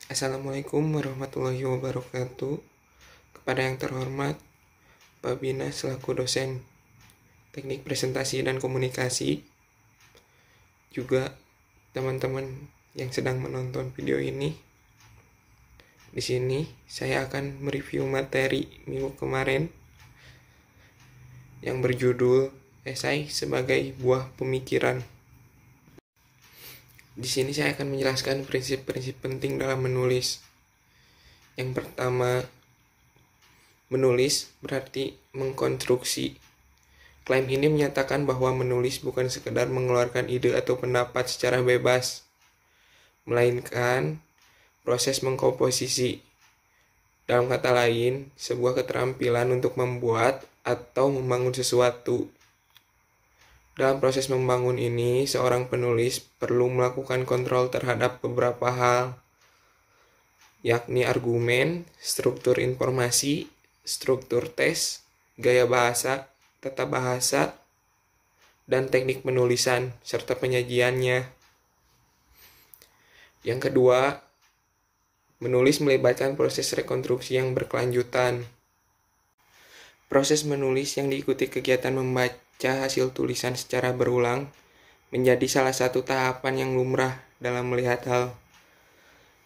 Assalamualaikum warahmatullahi wabarakatuh. Kepada yang terhormat Pak Bina selaku dosen Teknik Presentasi dan Komunikasi, juga teman-teman yang sedang menonton video ini. Di sini saya akan mereview materi minggu kemarin yang berjudul esai sebagai buah pemikiran. Di sini saya akan menjelaskan prinsip-prinsip penting dalam menulis. Yang pertama, menulis berarti mengkonstruksi. Klaim ini menyatakan bahwa menulis bukan sekedar mengeluarkan ide atau pendapat secara bebas, melainkan proses mengkomposisi. Dalam kata lain, sebuah keterampilan untuk membuat atau membangun sesuatu. Dalam proses membangun ini, seorang penulis perlu melakukan kontrol terhadap beberapa hal, yakni argumen, struktur informasi, struktur teks, gaya bahasa, tata bahasa, dan teknik penulisan, serta penyajiannya. Yang kedua, menulis melibatkan proses rekonstruksi yang berkelanjutan. Proses menulis yang diikuti kegiatan membaca hasil tulisan secara berulang menjadi salah satu tahapan yang lumrah dalam melihat hal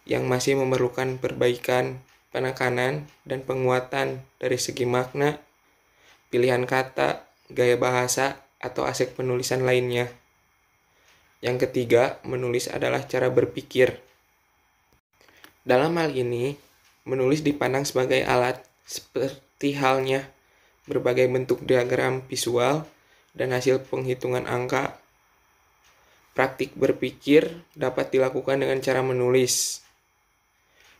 yang masih memerlukan perbaikan, penekanan, dan penguatan dari segi makna, pilihan kata, gaya bahasa, atau aspek penulisan lainnya. Yang ketiga, menulis adalah cara berpikir. Dalam hal ini, menulis dipandang sebagai alat seperti halnya berbagai bentuk diagram visual dan hasil penghitungan angka. Praktik berpikir dapat dilakukan dengan cara menulis.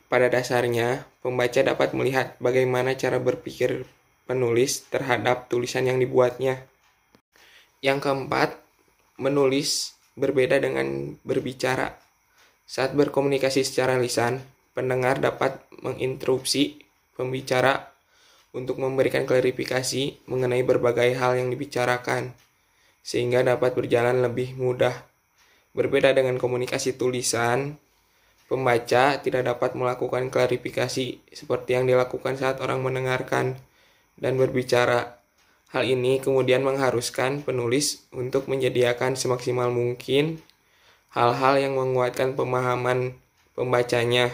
Pada dasarnya, pembaca dapat melihat bagaimana cara berpikir penulis terhadap tulisan yang dibuatnya. Yang keempat, menulis berbeda dengan berbicara. Saat berkomunikasi secara lisan, pendengar dapat menginterupsi pembicara untuk memberikan klarifikasi mengenai berbagai hal yang dibicarakan, sehingga dapat berjalan lebih mudah. Berbeda dengan komunikasi tulisan, pembaca tidak dapat melakukan klarifikasi seperti yang dilakukan saat orang mendengarkan dan berbicara. Hal ini kemudian mengharuskan penulis untuk menyediakan semaksimal mungkin hal-hal yang menguatkan pemahaman pembacanya.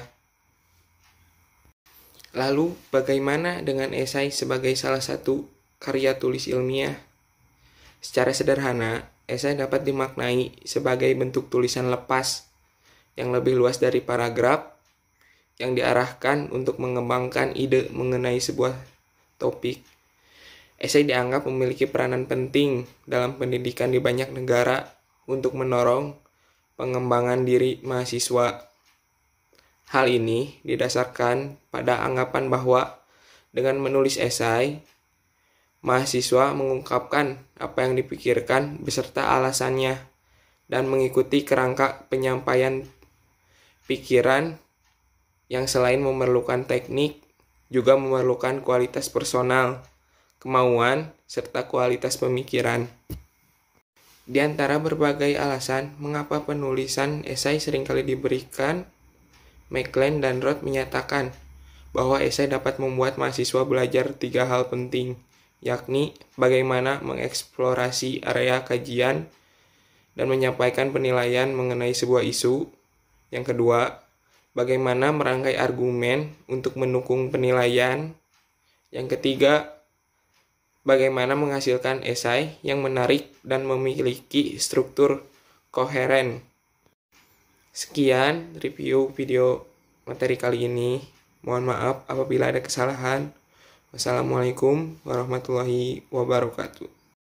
Lalu, bagaimana dengan esai sebagai salah satu karya tulis ilmiah? Secara sederhana, esai dapat dimaknai sebagai bentuk tulisan lepas yang lebih luas dari paragraf yang diarahkan untuk mengembangkan ide mengenai sebuah topik. Esai dianggap memiliki peranan penting dalam pendidikan di banyak negara untuk mendorong pengembangan diri mahasiswa. Hal ini didasarkan pada anggapan bahwa dengan menulis esai, mahasiswa mengungkapkan apa yang dipikirkan beserta alasannya dan mengikuti kerangka penyampaian pikiran yang selain memerlukan teknik, juga memerlukan kualitas personal, kemauan, serta kualitas pemikiran. Di antara berbagai alasan mengapa penulisan esai seringkali diberikan, McLean dan Roth menyatakan bahwa esai dapat membuat mahasiswa belajar 3 hal penting, yakni bagaimana mengeksplorasi area kajian dan menyampaikan penilaian mengenai sebuah isu. Yang kedua, bagaimana merangkai argumen untuk mendukung penilaian. Yang ketiga, bagaimana menghasilkan esai yang menarik dan memiliki struktur koheren. Sekian review video materi kali ini. Mohon maaf apabila ada kesalahan. Wassalamualaikum warahmatullahi wabarakatuh.